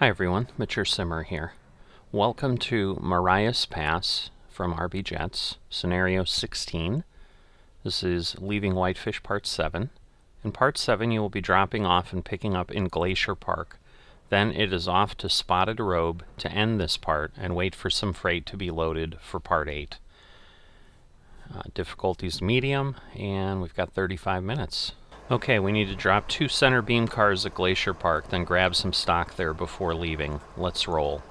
Hi everyone, Mature Simmer here. Welcome to Marias Pass from RBJets, Scenario 16. This is Leaving Whitefish Part 7. In Part 7 you will be dropping off and picking up in Glacier Park. Then it is off to Spotted Robe to end this part and wait for some freight to be loaded for Part 8. Difficulty's medium, and we've got 35 minutes. Okay, we need to drop 2 center beam cars at Glacier Park, then grab some stock there before leaving. Let's roll.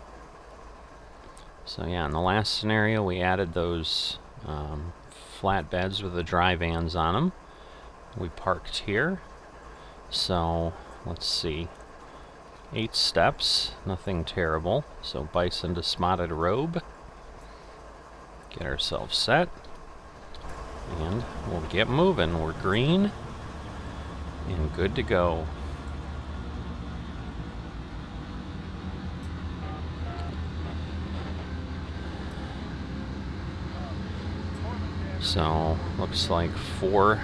So yeah, in the last scenario we added those flatbeds with the dry vans on them. We parked here. So, let's see. 8 steps, nothing terrible. So bison to Spotted Robe. Get ourselves set. And we'll get moving. We're green. And good to go. So, looks like a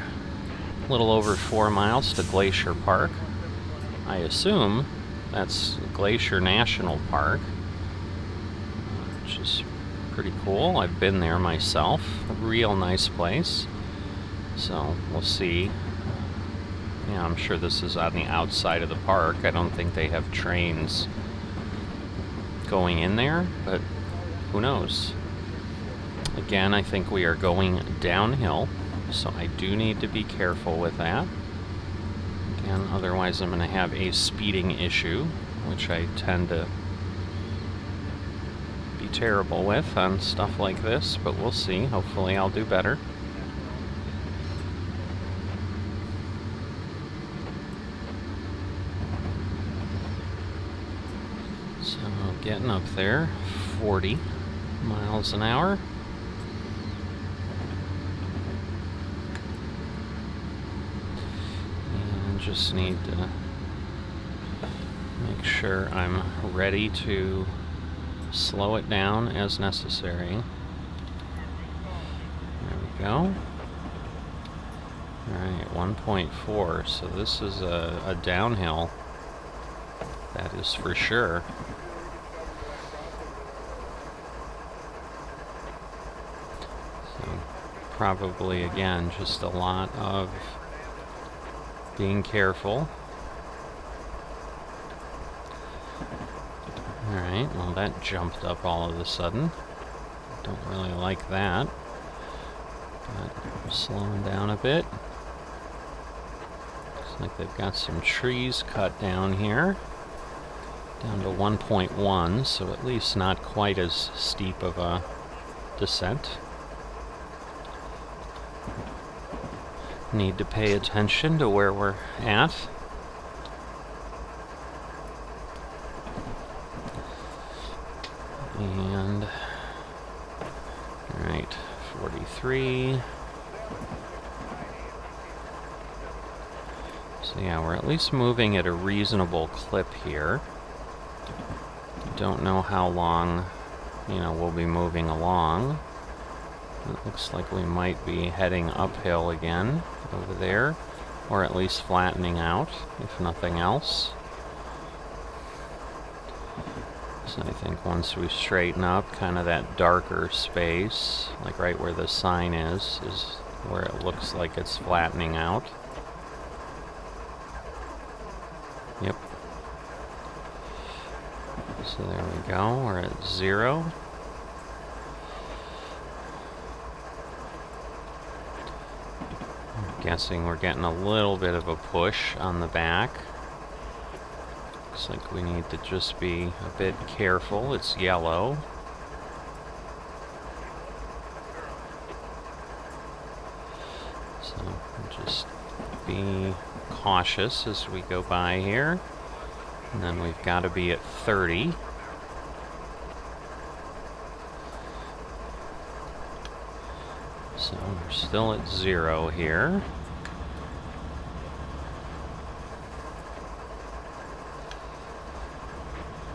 little over 4 miles to Glacier Park. I assume that's Glacier National Park, which is pretty cool. I've been there myself. A real nice place. So, we'll see. Yeah, I'm sure this is on the outside of the park. I don't think they have trains going in there, but who knows? Again, I think we are going downhill, so I do need to be careful with that. Again, otherwise I'm going to have a speeding issue, which I tend to be terrible with on stuff like this, but we'll see. Hopefully I'll do better. So, getting up there, 40 miles an hour. And just need to make sure I'm ready to slow it down as necessary. There we go. Alright, 1.4, so this is a downhill. That is for sure. So, probably, again, just a lot of being careful. Alright, well that jumped up all of a sudden. Don't really like that. But slowing down a bit. Looks like they've got some trees cut down here. Down to 1.1, so at least not quite as steep of a descent. Need to pay attention to where we're at. And, alright, 43. So yeah, we're at least moving at a reasonable clip here. Don't know how long, we'll be moving along. It looks like we might be heading uphill again over there, or at least flattening out, if nothing else. So I think once we straighten up, kind of that darker space, like right where the sign is where it looks like it's flattening out. Yep. So there we go, we're at 0. I'm guessing we're getting a little bit of a push on the back. Looks like we need to just be a bit careful. It's yellow. So just be cautious as we go by here. And then we've got to be at 30. So we're still at 0 here.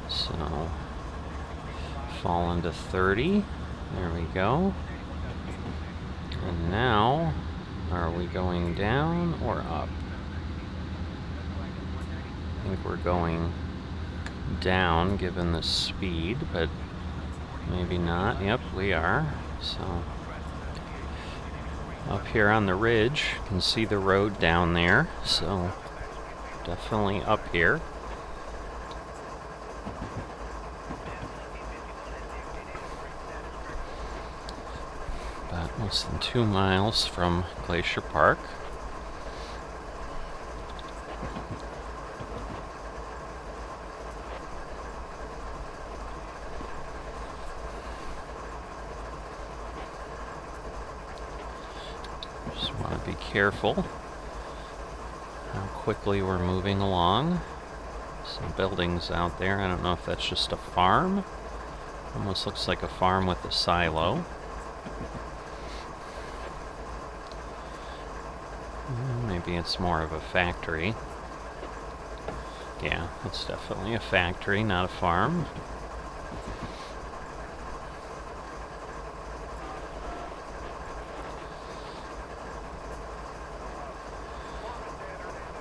So fall into 30. There we go. And now, are we going down or up? I think we're going down given the speed, but maybe not. Yep, we are. So up here on the ridge, you can see the road down there, so definitely up here. About less than 2 miles from Glacier Park. Just want to be careful how quickly we're moving along. Some buildings out there. I don't know if that's just a farm. Almost looks like a farm with a silo. Maybe it's more of a factory. Yeah, it's definitely a factory, not a farm.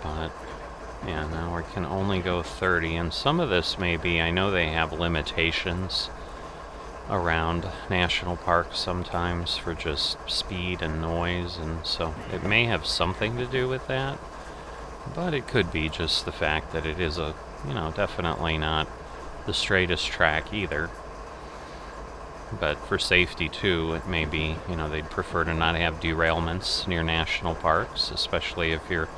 But yeah, now we can only go 30, and some of this may be, I know they have limitations around national parks sometimes for just speed and noise, and so it may have something to do with that, but it could be just the fact that it is a, you know, definitely not the straightest track either. But for safety too, it may be, you know, they'd prefer to not have derailments near national parks, especially if you're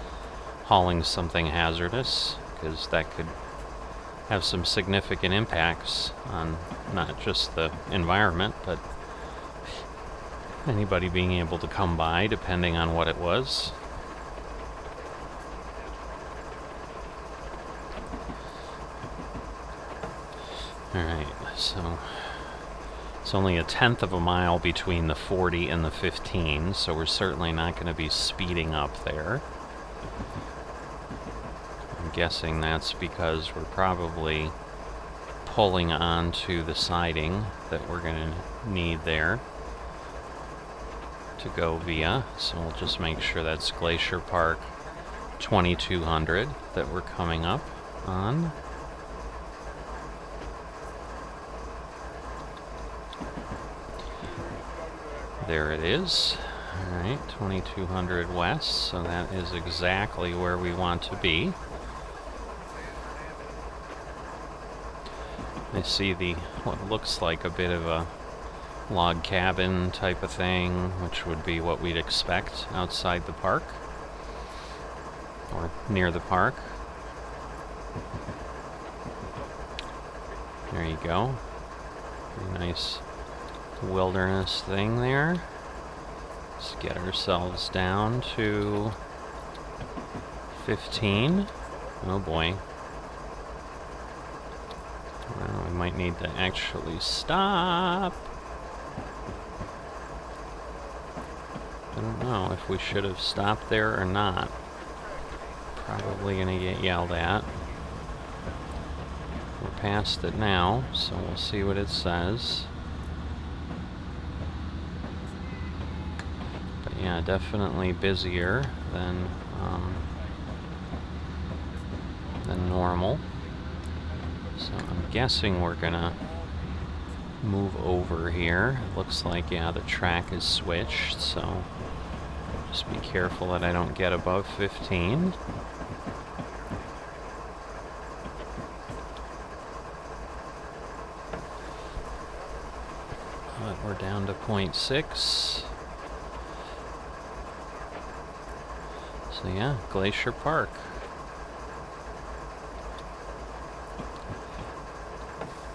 hauling something hazardous, because that could have some significant impacts on not just the environment, but anybody being able to come by, depending on what it was. Alright, so it's only a 1/10 of a mile between the 40 and the 15, so we're certainly not going to be speeding up there. I'm guessing that's because we're probably pulling onto the siding that we're going to need there to go via. So we'll just make sure that's Glacier Park 2200 that we're coming up on. There it is. Alright, 2200 west, so that is exactly where we want to be. I see what looks like a bit of a log cabin type of thing, which would be what we'd expect outside the park, or near the park. There you go. Pretty nice wilderness thing there. Let's get ourselves down to 15. Oh boy. Well, we might need to actually stop. I don't know if we should have stopped there or not. Probably gonna get yelled at. We're past it now, so we'll see what it says. But yeah, definitely busier than normal. So I'm guessing we're gonna move over here. Looks like, yeah, the track is switched, so just be careful that I don't get above 15. But we're down to 0.6. So yeah, Glacier Park.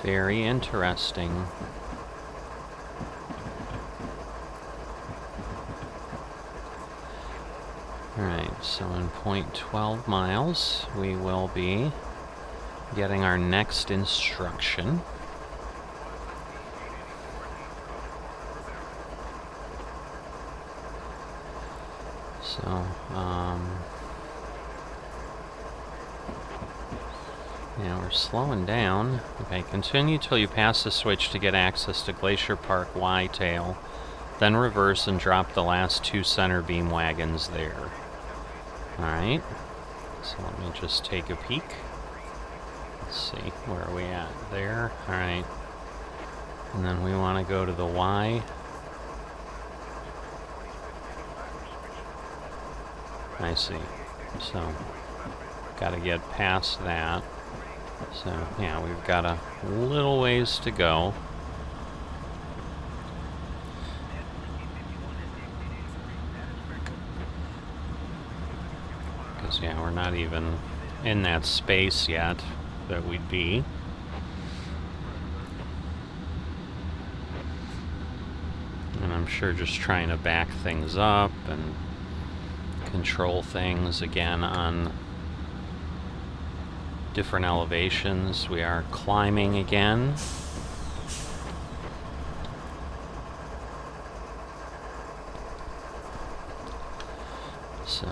Very interesting. Alright, so in 0.12 miles, we will be getting our next instruction. So, yeah, we're slowing down. Okay, continue till you pass the switch to get access to Glacier Park Y-tail, then reverse and drop the last 2 center beam wagons there. Alright, so let me just take a peek. Let's see, where are we at? There, alright. And then we want to go to the Y. I see. So, got to get past that. So, yeah, we've got a little ways to go. Because, yeah, we're not even in that space yet that we'd be. And I'm sure just trying to back things up and control things again on different elevations. We are climbing again. So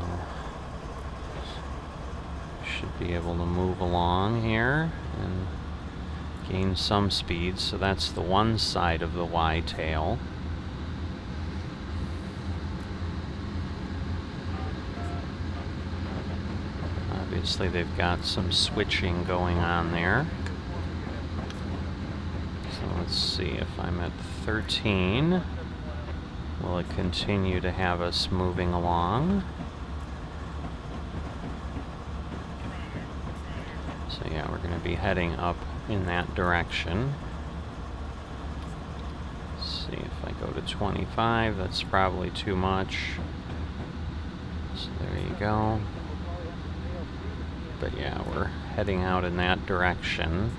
should be able to move along here and gain some speed. So that's the one side of the Y tail. Obviously they've got some switching going on there. So let's see, if I'm at 13, will it continue to have us moving along? So yeah, we're going to be heading up in that direction. Let's see, if I go to 25, that's probably too much. So there you go. But yeah, we're heading out in that direction.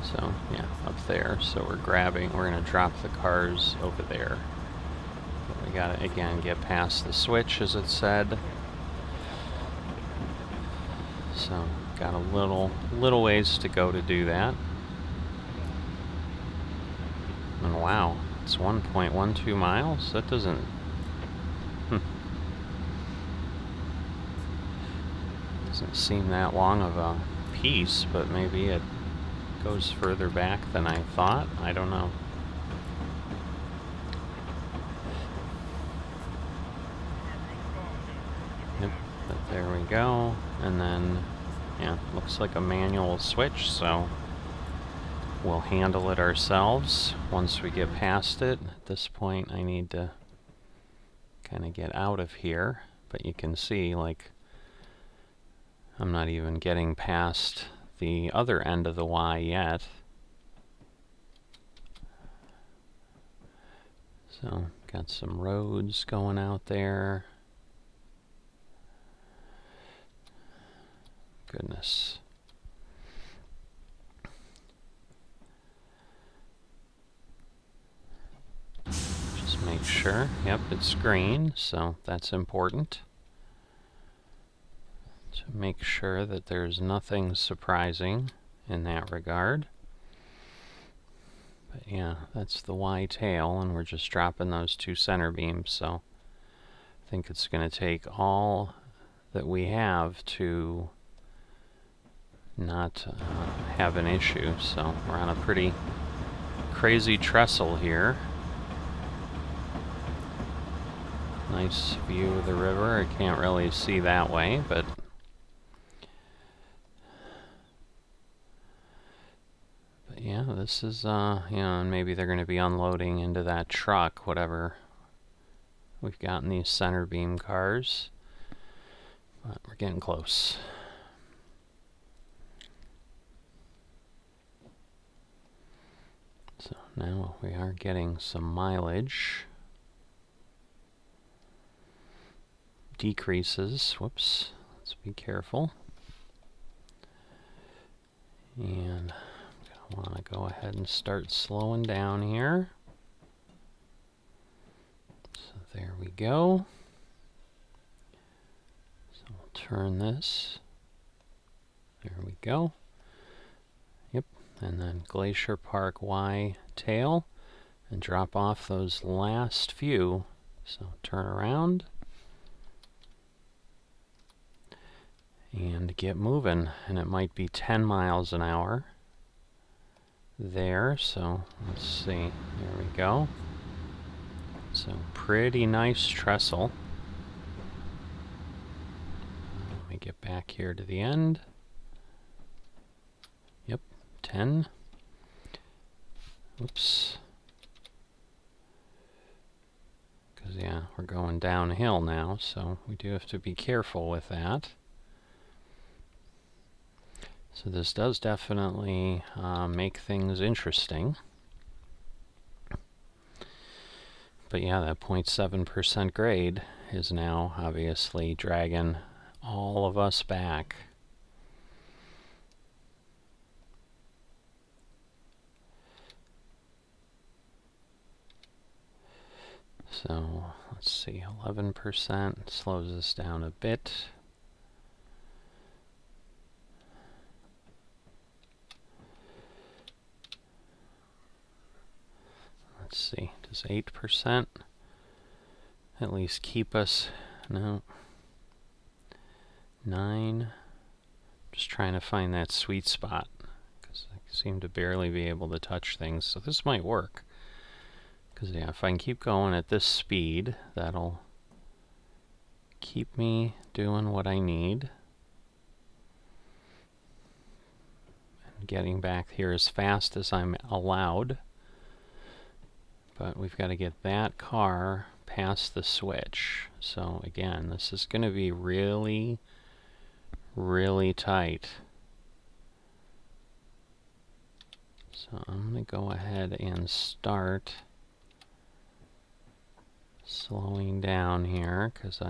So yeah, up there. So we're going to drop the cars over there. But we gotta, again, get past the switch, as it said. So got a little ways to go to do that. And wow, it's 1.12 miles? That doesn't... Doesn't seem that long of a piece, but maybe it goes further back than I thought. I don't know. Yep, but there we go. And then, yeah, looks like a manual switch, so we'll handle it ourselves once we get past it. At this point, I need to kind of get out of here, but you can see, like, I'm not even getting past the other end of the Y yet. So, got some roads going out there. Goodness. Just make sure. Yep, it's green, so that's important. To make sure that there's nothing surprising in that regard. But yeah, that's the Y tail, and we're just dropping those two center beams, so I think it's going to take all that we have to not have an issue. So we're on a pretty crazy trestle here. Nice view of the river. I can't really see that way, but yeah, this is, you know, and maybe they're going to be unloading into that truck, whatever we've got in these center beam cars. But we're getting close. So now we are getting some mileage. Decreases. Whoops. Let's be careful. And I want to go ahead and start slowing down here. So there we go. So we'll turn this. There we go. Yep. And then Glacier Park Y tail and drop off those last few. So turn around and get moving. And it might be 10 miles an hour there. So let's see. There we go. So pretty nice trestle. get back here to the end. Yep, 10. Oops. Because, yeah, we're going downhill now, so we do have to be careful with that. So this does definitely make things interesting. But yeah, that 0.7% grade is now obviously dragging all of us back. So let's see, 11% slows us down a bit. Let's see, does 8% at least keep us? No. 9. Just trying to find that sweet spot because I seem to barely be able to touch things. So this might work. Because, yeah, if I can keep going at this speed, that'll keep me doing what I need. And getting back here as fast as I'm allowed. But we've got to get that car past the switch. So, again, this is going to be really, really tight. So I'm going to go ahead and start slowing down here, because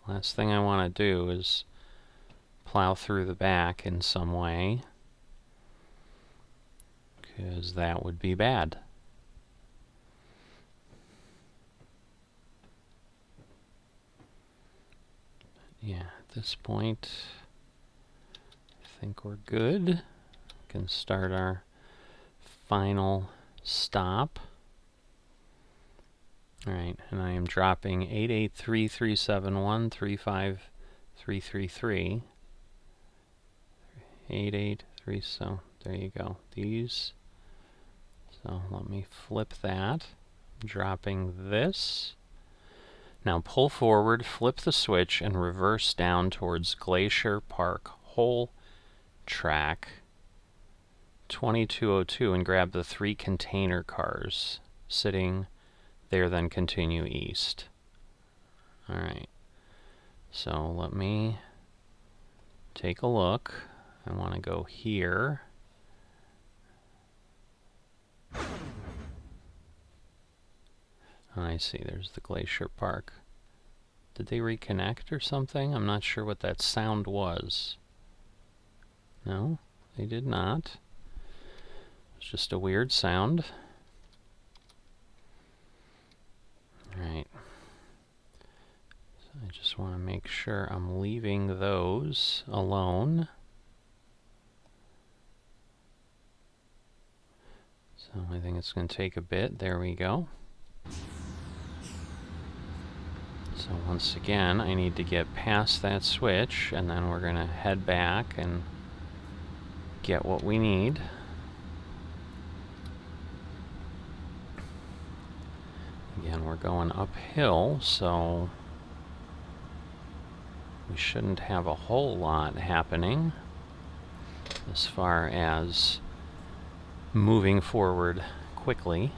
last thing I want to do is plow through the back in some way, because that would be bad. Yeah, at this point I think we're good. We can start our final stop. Alright, and I am dropping 883371 35333. 883, so there you go. These. So let me flip that. I'm dropping this. Now pull forward, flip the switch, and reverse down towards Glacier Park whole track 2202 and grab the 3 container cars sitting there, then continue east. Alright, so let me take a look. I want to go here. I see, there's the Glacier Park. Did they reconnect or something? I'm not sure what that sound was. No, they did not. It's just a weird sound. Alright. So I just want to make sure I'm leaving those alone. So I think it's going to take a bit. There we go. So once again, I need to get past that switch, and then we're going to head back and get what we need. Again, we're going uphill, so we shouldn't have a whole lot happening as far as moving forward quickly.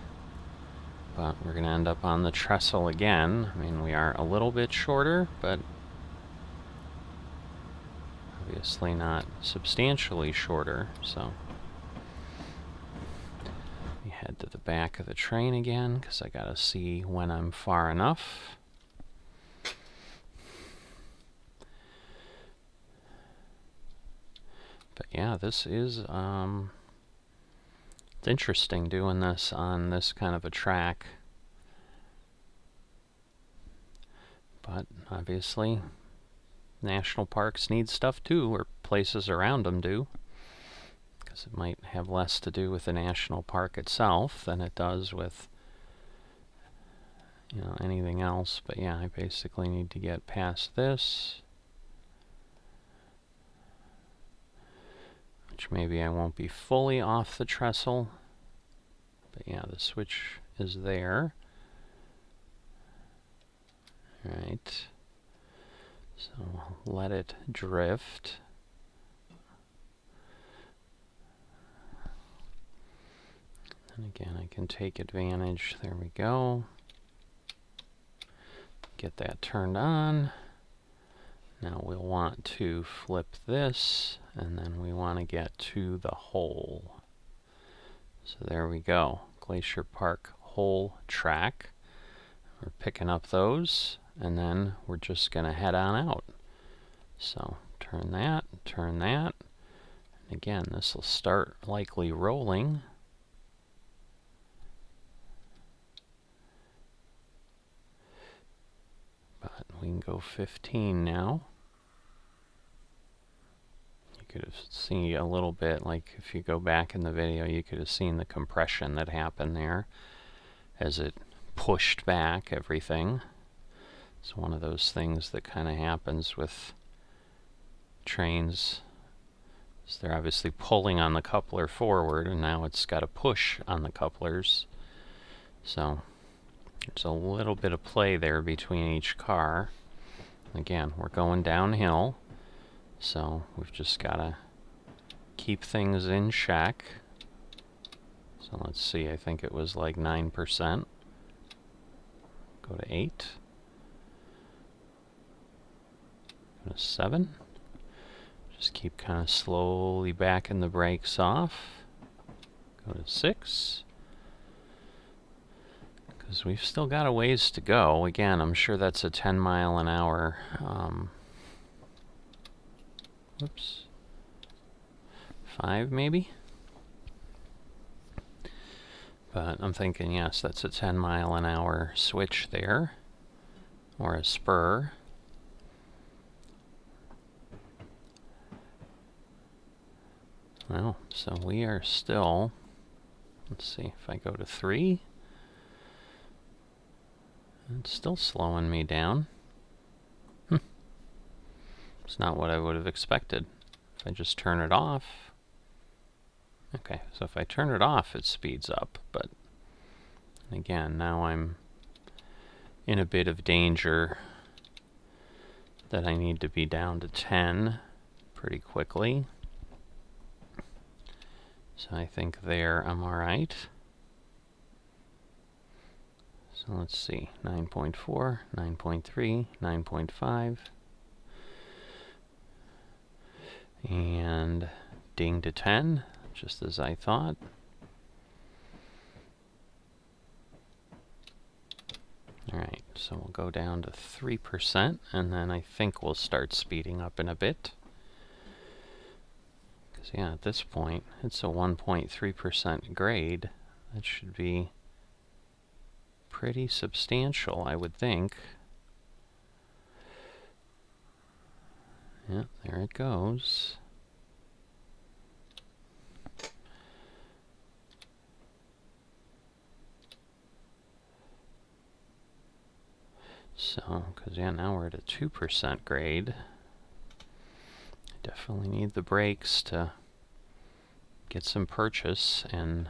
But we're going to end up on the trestle again. I mean, we are a little bit shorter, but obviously not substantially shorter, so we head to the back of the train again, because I got to see when I'm far enough. But yeah, this is it's interesting doing this on this kind of a track. But obviously, national parks need stuff too, or places around them do. Because it might have less to do with the national park itself than it does with, you know, anything else. But yeah, I basically need to get past this. Which maybe I won't be fully off the trestle. But yeah, the switch is there. Alright. So let it drift. And again, I can take advantage. There we go. Get that turned on. Now we'll want to flip this, and then we want to get to the hole. So there we go. Glacier Park hole track. We're picking up those, and then we're just going to head on out. So turn that, turn that. And again, this will start likely rolling. But we can go 15 now. You could have seen a little bit, like if you go back in the video, you could have seen the compression that happened there as it pushed back everything. It's one of those things that kind of happens with trains. So they're obviously pulling on the coupler forward, and now it's got a push on the couplers. So there's a little bit of play there between each car. Again, we're going downhill, so we've just got to keep things in check. So let's see, I think it was like 9%. Go to 8. Go to 7. Just keep kind of slowly backing the brakes off. Go to 6. Because we've still got a ways to go. Again, I'm sure that's a 10 mile an hour. Whoops. 5 maybe? But I'm thinking, yes, that's a 10 mile an hour switch there. Or a spur. Well, so we are still, let's see, if I go to 3, it's still slowing me down. It's not what I would have expected. If I just turn it off. Okay, so if I turn it off, it speeds up, but again, now I'm in a bit of danger that I need to be down to 10 pretty quickly. So I think there I'm alright. So let's see, 9.4, 9.3, 9.5. And ding to 10, just as I thought. Alright, so we'll go down to 3%, and then I think we'll start speeding up in a bit. Because, yeah, at this point, it's a 1.3% grade. That should be pretty substantial, I would think. Yeah, there it goes. So, because yeah, now we're at a 2% grade. I definitely need the brakes to get some purchase and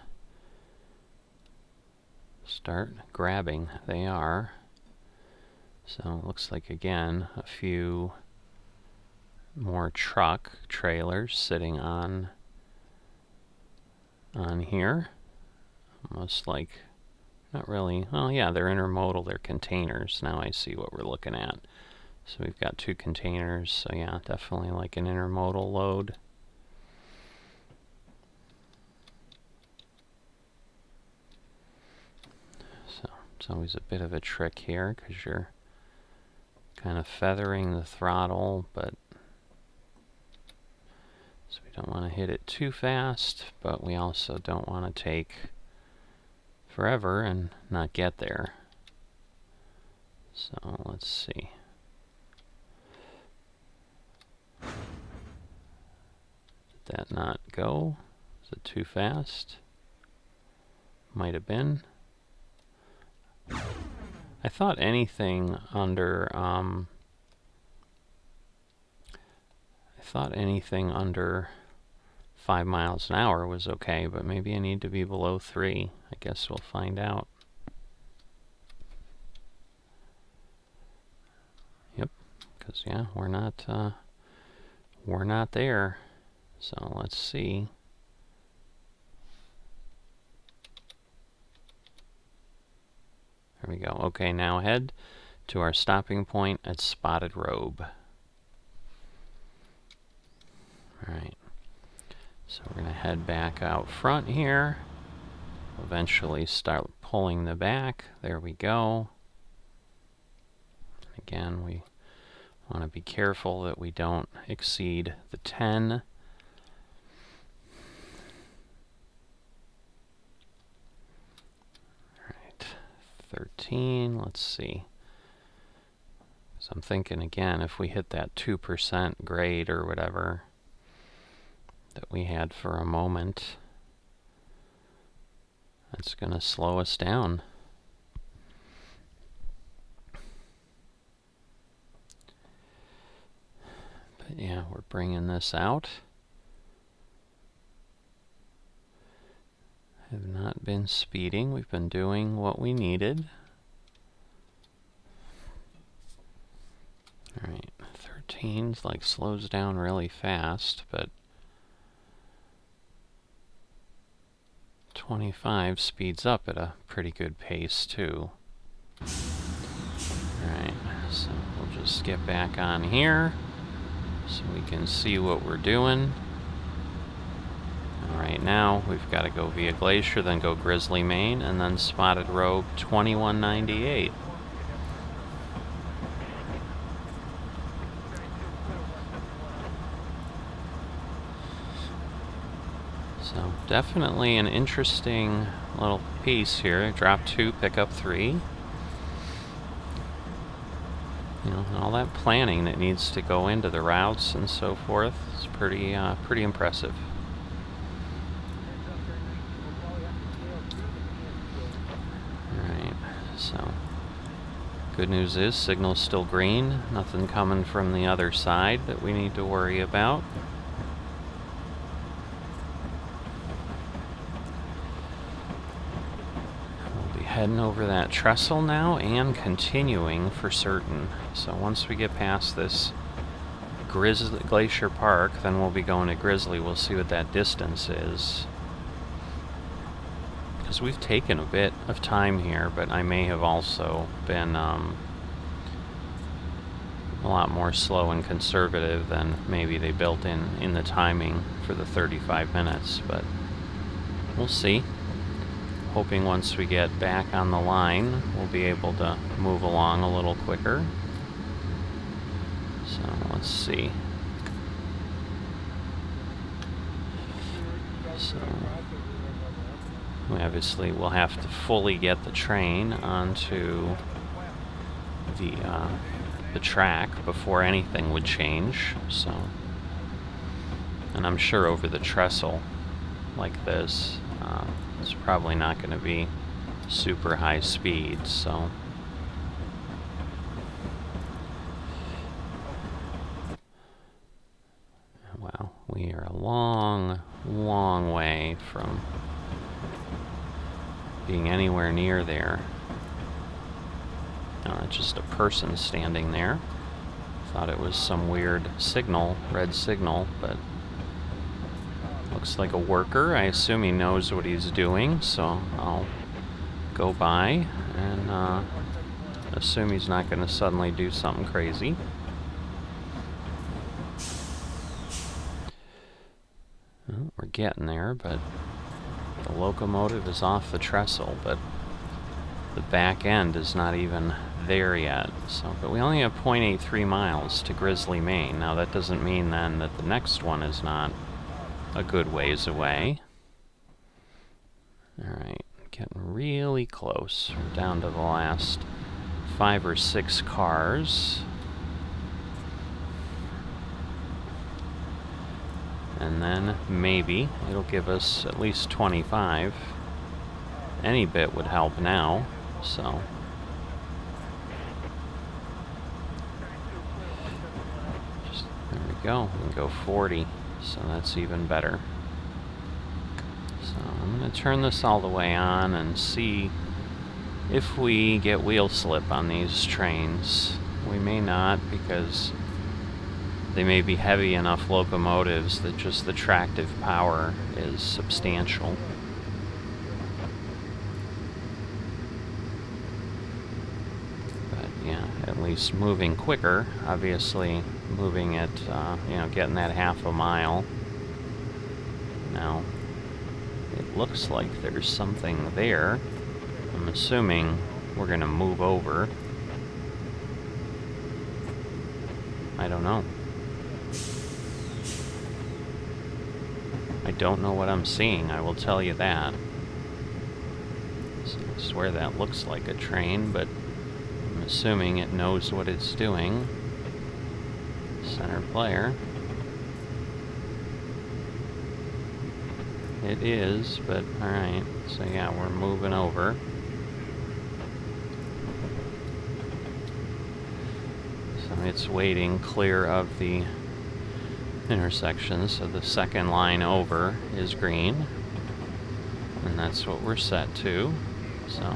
start grabbing. They are. So it looks like, again, a few more truck trailers sitting on here. Almost like, not really, well yeah, they're intermodal, they're containers. Now I see what we're looking at. So we've got 2 containers, so yeah, definitely like an intermodal load. So it's always a bit of a trick here because you're kind of feathering the throttle, but so we don't want to hit it too fast, but we also don't want to take forever and not get there. So let's see. Did that not go? Is it too fast? Might have been. I thought anything under 5 miles an hour was okay, but maybe I need to be below 3. I guess we'll find out. Yep. Because, yeah, we're not there. So let's see. There we go. Okay, now head to our stopping point at Spotted Robe. Alright. So we're going to head back out front here. Eventually start pulling the back. There we go. Again, we want to be careful that we don't exceed the 10. Alright, 13, let's see. So I'm thinking again, if we hit that 2% grade or whatever that we had for a moment, that's going to slow us down. But yeah, we're bringing this out. Have not been speeding. We've been doing what we needed. Alright, 13's like slows down really fast, but 25 speeds up at a pretty good pace too. Alright, so we'll just get back on here so we can see what we're doing. Right now we've got to go via Glacier, then go Grizzly Main, and then Spotted Robe 2198. So definitely an interesting little piece here. Drop 2, pick up 3. You know, all that planning that needs to go into the routes and so forth is pretty impressive. Alright, so good news is signal's still green. Nothing coming from the other side that we need to worry about. Heading over that trestle now and continuing for certain. So once we get past this Glacier Park, then we'll be going to Grizzly. We'll see what that distance is. Because we've taken a bit of time here, but I may have also been a lot more slow and conservative than maybe they built in the timing for the 35 minutes, but we'll see. Hoping once we get back on the line, we'll be able to move along a little quicker. So let's see. So we obviously will have to fully get the train onto the track before anything would change. So, and I'm sure over the trestle like this, it's probably not going to be super high speed, so wow, we are a long way from being anywhere near there. It's just a person standing there. Thought it was some weird signal, red signal, but looks like a worker. I assume he knows what he's doing, so I'll go by and assume he's not going to suddenly do something crazy. Well, we're getting there, but the locomotive is off the trestle, but the back end is not even there yet. So, but we only have 0.83 miles to Grizzly Main. Now that doesn't mean then that the next one is not a good ways away. Alright, getting really close. We're down to the last 5 or 6 cars. And then maybe it'll give us at least 25. Any bit would help now, so. There we go, we can go 40. So that's even better. So I'm going to turn this all the way on and see if we get wheel slip on these trains. we may not, because they may be heavy enough locomotives that just the tractive power is substantial. But yeah, at least moving quicker, obviously moving at, you know, getting that half a mile. Now, it looks like there's something there. I'm assuming we're gonna move over. I don't know. I don't know what I'm seeing, I will tell you that. So I swear that looks like a train, but I'm assuming it knows what it's doing. Center player. It is, but alright. So yeah, we're moving over. So it's waiting clear of the intersection, so the second line over is green. And that's what we're set to. So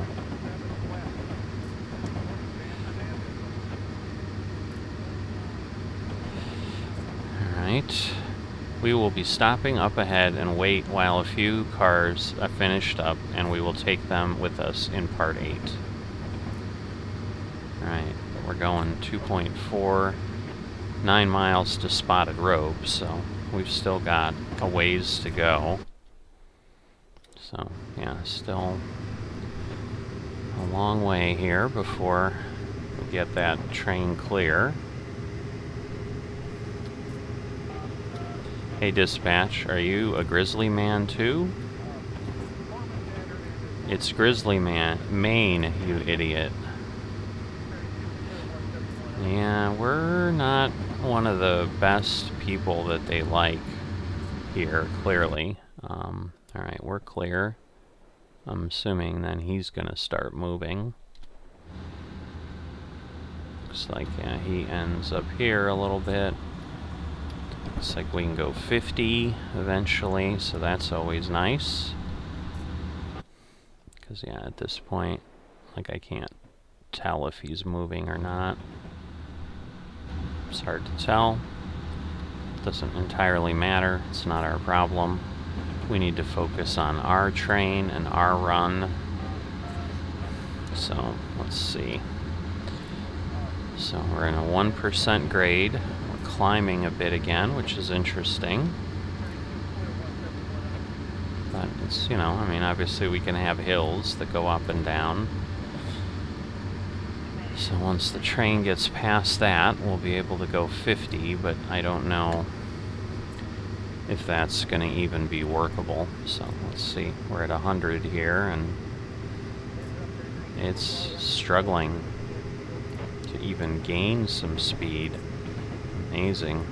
alright. We will be stopping up ahead and wait while a few cars are finished up, and we will take them with us in part 8. Alright, we're going 2.49 miles to Spotted Robe, so we've still got a ways to go. So, yeah, still a long way here before we get that train clear. Hey dispatch, are you a grizzly man too? It's Grizzly Man, Maine, you idiot. Yeah, we're not one of the best people that they like here, clearly. Alright, we're clear. I'm assuming then he's gonna start moving. Looks like, yeah, he ends up here a little bit. Looks like we can go 50 eventually, so that's always nice. Because, yeah, at this point, like, I can't tell if he's moving or not. It's hard to tell. Doesn't entirely matter. It's not our problem. We need to focus on our train and our run. So, let's see. So, we're in a 1% grade. Climbing a bit again, which is interesting. But it's, you know, I mean, obviously we can have hills that go up and down. So once the train gets past that, we'll be able to go 50, but I don't know if that's going to even be workable. So let's see. We're at 100 here, and it's struggling to even gain some speed. Amazing.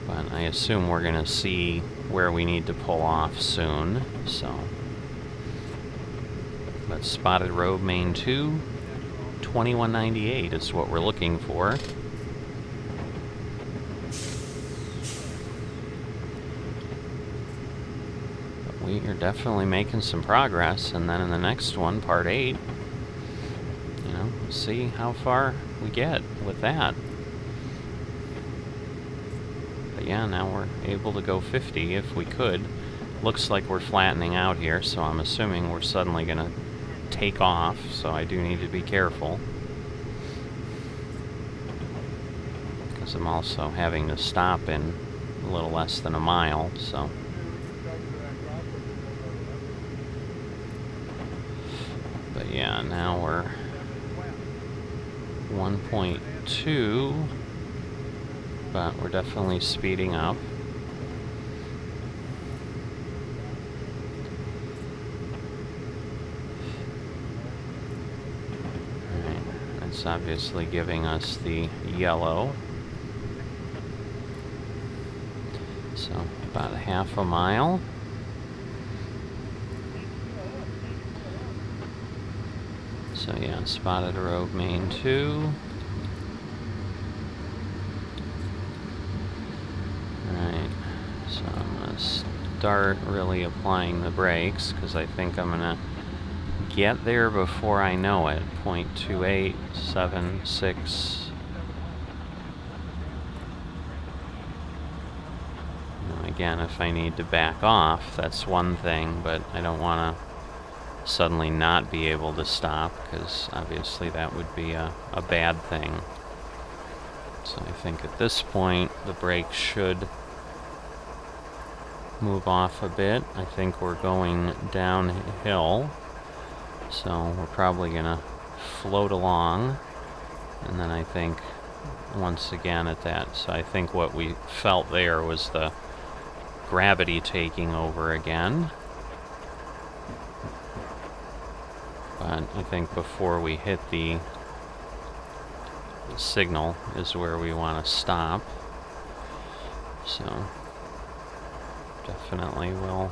But I assume we're gonna see where we need to pull off soon, so. But Spotted Robe Main 2, 2198 is what we're looking for. But we are definitely making some progress, and then in the next one, part 8, see how far we get with that. But yeah, now we're able to go 50 if we could. Looks like we're flattening out here, so I'm assuming we're suddenly gonna take off, so I do need to be careful. Because I'm also having to stop in a little less than a mile, so. But yeah, now we're 1.2, but we're definitely speeding up. Alright, it's obviously giving us the yellow. So, about a half a mile. So yeah, Spotted Robe Main 2. Alright, so I'm going to start really applying the brakes, because I think I'm going to get there before I know it. 0.2876. Again, if I need to back off, that's one thing, but I don't want to suddenly not be able to stop, because obviously that would be a bad thing. So I think at this point the brake should move off a bit. I think we're going downhill, so we're probably gonna float along, and then I think once again at that, so I think what we felt there was the gravity taking over again. But I think before we hit the signal is where we want to stop. So definitely we'll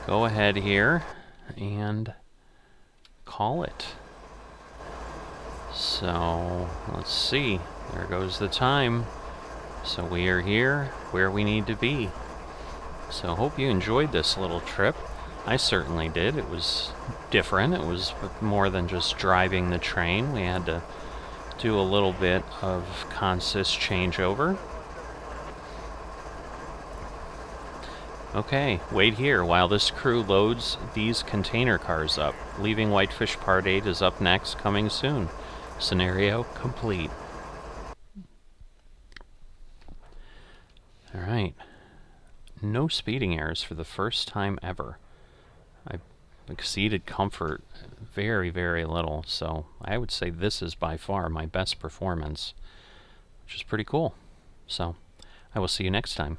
go ahead here and call it. So let's see. There goes the time. So we are here where we need to be. So hope you enjoyed this little trip. I certainly did. It was different. It was more than just driving the train. We had to do a little bit of consist changeover. Okay, wait here while this crew loads these container cars up. Leaving Whitefish Part 8 is up next, coming soon. Scenario complete. All right. No speeding errors for the first time ever. I exceeded comfort very, very little, so I would say this is by far my best performance, which is pretty cool. So I will see you next time.